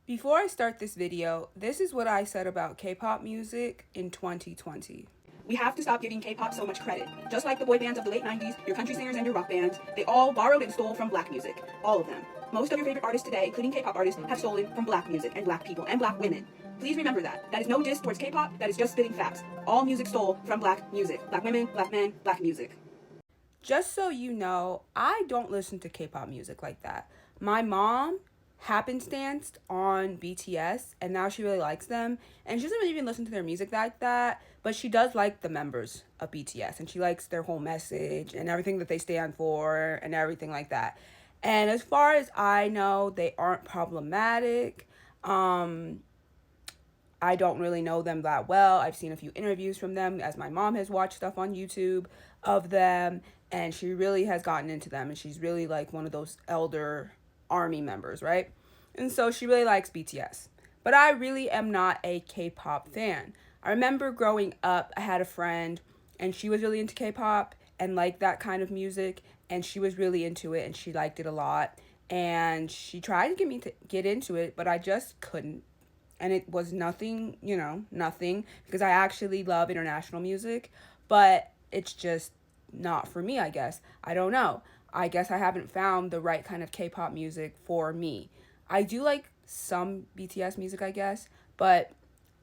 Before I start this video, this is what I said about K-pop music in 2020. We have to stop giving K-pop so much credit. Just like the boy bands of the late 90s, your country singers and your rock bands, they all borrowed and stole from black music. All of them. Most of your favorite artists today, including K-pop artists, have stolen from black music and black people and black women. Please remember that. That is no diss towards K-pop, that is just spitting facts. All music stole from black music. Black women, black men, black music. Just so you know, I don't listen to K-pop music like that. My mom happenstanced on BTS and now she really likes them, and she doesn't really even listen to their music like that, but she does like the members of BTS and she likes their whole message and everything that they stand for and everything like that. And as far as I know, they aren't problematic. I don't really know them that well. I've seen a few interviews from them as my mom has watched stuff on YouTube of them, and she really has gotten into them, and she's really like one of those elder army members, right? And so she really likes BTS. But I really am not a K-pop fan. I remember growing up, I had a friend and she was really into K-pop and liked that kind of music, and she was really into it and she liked it a lot. And she tried to get me to get into it, but I just couldn't. And it was nothing, nothing, because I actually love international music, but it's just not for me, I guess. I don't know. I guess I haven't found the right kind of K-pop music for me. I do like some BTS music, I guess, but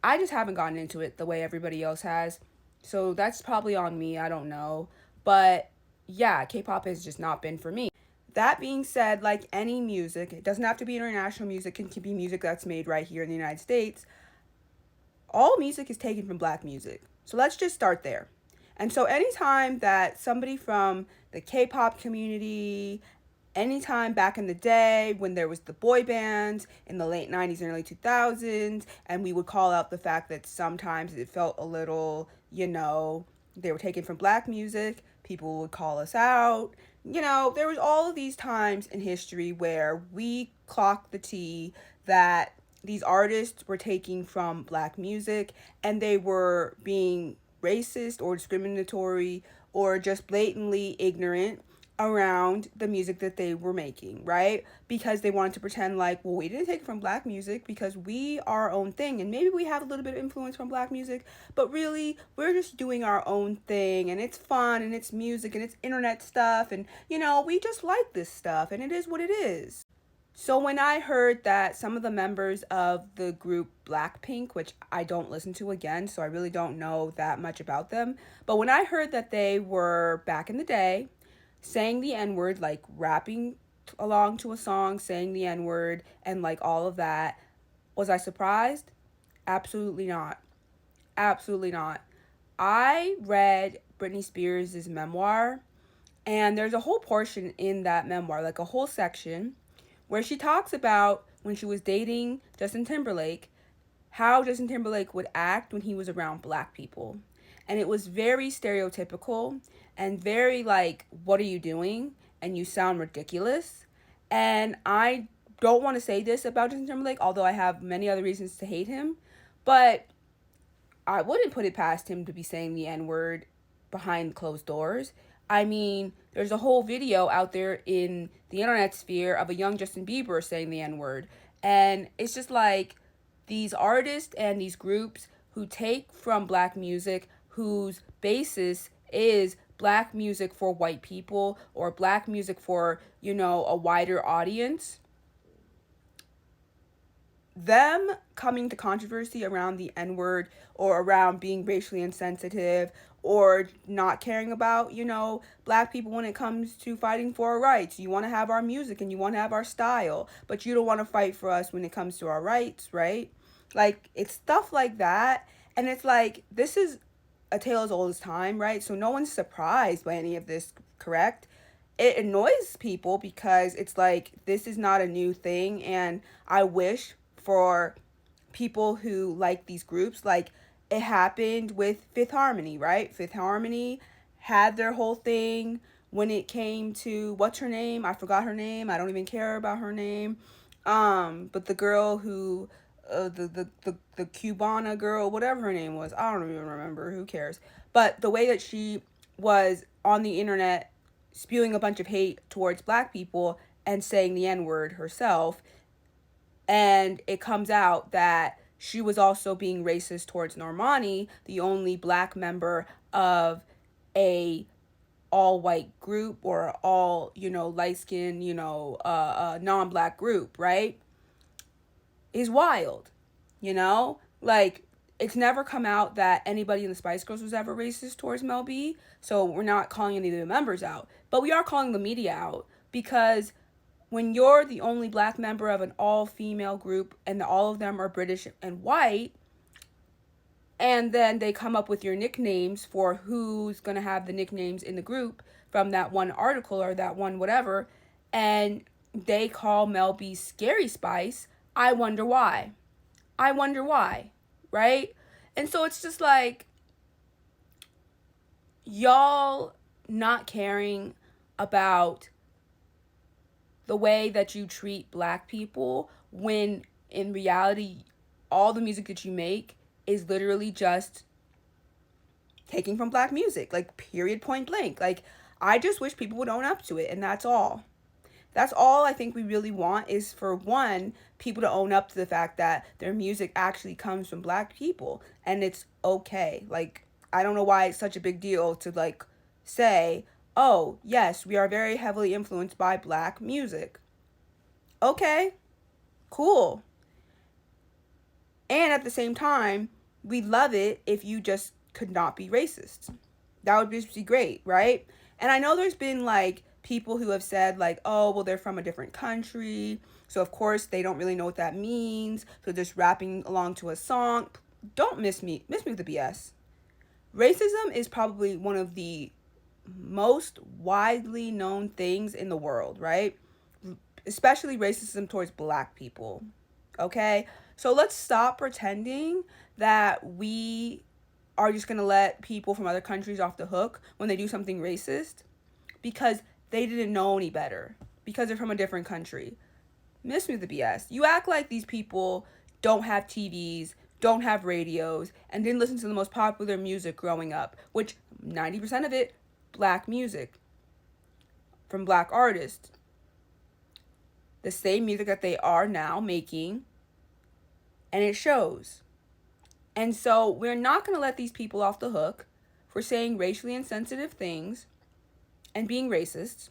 I just haven't gotten into it the way everybody else has. So that's probably on me, I don't know. But yeah, K-pop has just not been for me. That being said, like any music, it doesn't have to be international music, it can be music that's made right here in the United States. All music is taken from black music. So let's just start there. And so anytime that somebody from the K-pop community, anytime back in the day when there was the boy bands in the late 90s and early 2000s, and we would call out the fact that sometimes it felt a little, they were taken from black music, people would call us out. There was all of these times in history where we clocked the T that these artists were taking from black music and they were being racist or discriminatory or just blatantly ignorant around the music that they were making, right? Because they wanted to pretend like, well, we didn't take it from black music because we are our own thing, and maybe we have a little bit of influence from black music, but really we're just doing our own thing, and it's fun and it's music and it's internet stuff, and we just like this stuff and it is what it is. So when I heard that some of the members of the group Blackpink, which I don't listen to again, so I really don't know that much about them, but when I heard that they were back in the day saying the N-word, like rapping along to a song, saying the N-word, and like all of that, was I surprised? Absolutely not. Absolutely not. I read Britney Spears' memoir, and there's a whole portion in that memoir, like a whole section, where she talks about when she was dating Justin Timberlake, how Justin Timberlake would act when he was around black people. And it was very stereotypical and very like, what are you doing? And you sound ridiculous. And I don't want to say this about Justin Timberlake, although I have many other reasons to hate him. But I wouldn't put it past him to be saying the N-word behind closed doors. I mean, there's a whole video out there in the internet sphere of a young Justin Bieber saying the N-word. And it's just like these artists and these groups who take from black music, whose basis is black music for white people or black music for, a wider audience. Them coming to controversy around the N-word or around being racially insensitive or not caring about, black people when it comes to fighting for our rights. You want to have our music and you want to have our style, but you don't want to fight for us when it comes to our rights, right? Like, it's stuff like that. And it's like, this is a tale as old as time, right? So no one's surprised by any of this, correct? It annoys people because it's like, this is not a new thing. And I wish for people who like these groups, like it happened with Fifth Harmony, right? Fifth Harmony had their whole thing when it came to, what's her name? I forgot her name. I don't even care about her name. But the girl who, the Cubana girl, whatever her name was, I don't even remember. Who cares? But the way that she was on the internet spewing a bunch of hate towards black people and saying the N-word herself, And it comes out that she was also being racist towards Normani, the only black member of a all white group, or all, light skin, non-black group, right? Is wild. Like, it's never come out that anybody in the Spice Girls was ever racist towards Mel B. So we're not calling any of the members out, but we are calling the media out, because when you're the only black member of an all-female group and all of them are British and white, and then they come up with your nicknames for who's going to have the nicknames in the group from that one article or that one whatever, and they call Mel B Scary Spice, I wonder why. I wonder why, right? And so it's just like, y'all not caring about the way that you treat black people, when in reality all the music that you make is literally just taking from black music, like, period, point blank. Like, I just wish people would own up to it, and that's all. That's all I think we really want, is for one, people to own up to the fact that their music actually comes from black people, and it's okay. Like, I don't know why it's such a big deal to, like, say, oh yes, we are very heavily influenced by black music. Okay, cool. And at the same time, we'd love it if you just could not be racist. That would just be great, right? And I know there's been, like, people who have said, like, oh, well, they're from a different country, so of course they don't really know what that means, so just rapping along to a song. Don't miss me with the BS. Racism is probably one of the most widely known things in the world, right? Especially racism towards black people. Okay? So let's stop pretending that we are just going to let people from other countries off the hook when they do something racist, because they didn't know any better, because they're from a different country. Miss me with the BS. You act like these people don't have TVs, don't have radios, and didn't listen to the most popular music growing up, which 90% of it, black music from black artists. The same music that they are now making, and it shows. And so we're not going to let these people off the hook for saying racially insensitive things and being racist,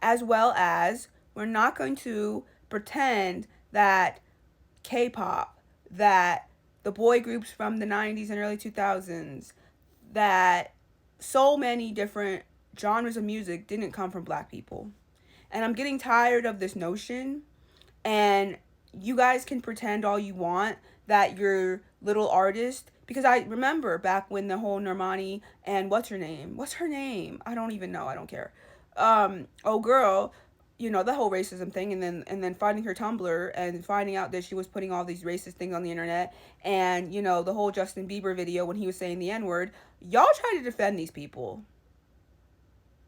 as well as we're not going to pretend that K-pop, that the boy groups from the 90s and early 2000s, that so many different genres of music didn't come from black people. And I'm getting tired of this notion, and you guys can pretend all you want that you're little artist, because I remember back when the whole Normani and what's her name, I don't even know, I don't care, oh girl, the whole racism thing, and then finding her Tumblr and finding out that she was putting all these racist things on the internet, and the whole Justin Bieber video when he was saying the N-word. Y'all try to defend these people,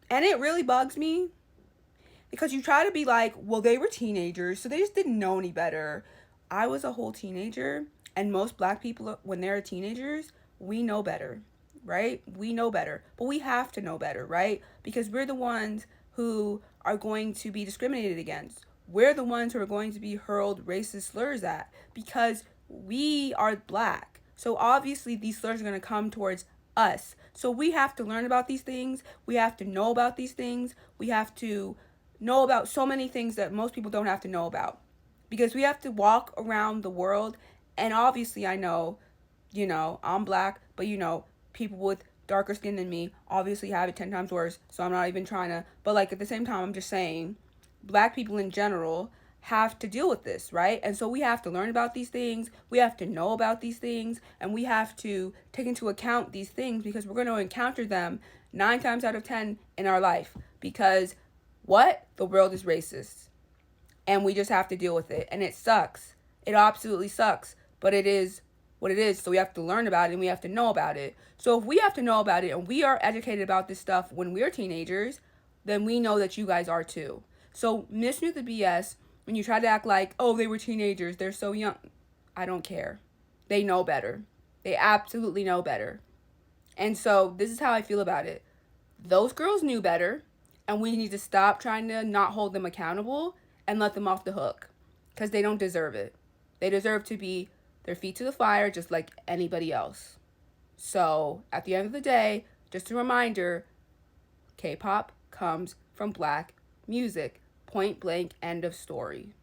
and it really bugs me, because you try to be like, well, they were teenagers, so they just didn't know any better. I was a whole teenager, and most black people, when they're teenagers, we know better, right? We know better, but we have to know better, right? Because we're the ones who are going to be discriminated against. We're the ones who are going to be hurled racist slurs at, because we are black. So obviously these slurs are going to come towards us. So we have to learn about these things. We have to know about these things. We have to know about so many things that most people don't have to know about, because we have to walk around the world. And obviously I know, I'm black, but people with darker skin than me obviously have it 10 times worse, so I'm not even trying to, but like at the same time I'm just saying black people in general have to deal with this, right? And so we have to learn about these things, we have to know about these things, and we have to take into account these things, because we're going to encounter them 9 times out of 10 in our life, because the world is racist, and we just have to deal with it, and it sucks. It absolutely sucks, but it is what it is. So we have to learn about it, and we have to know about it. So if we have to know about it and we are educated about this stuff when we're teenagers, then we know that you guys are too. So miss me with the BS when you try to act like, oh, they were teenagers, they're so young. I don't care. They know better. They absolutely know better. And so this is how I feel about it. Those girls knew better, and we need to stop trying to not hold them accountable and let them off the hook because they don't deserve it. They deserve to be their feet to the fire just like anybody else. So, at the end of the day, just a reminder, K-pop comes from black music. Point blank, end of story.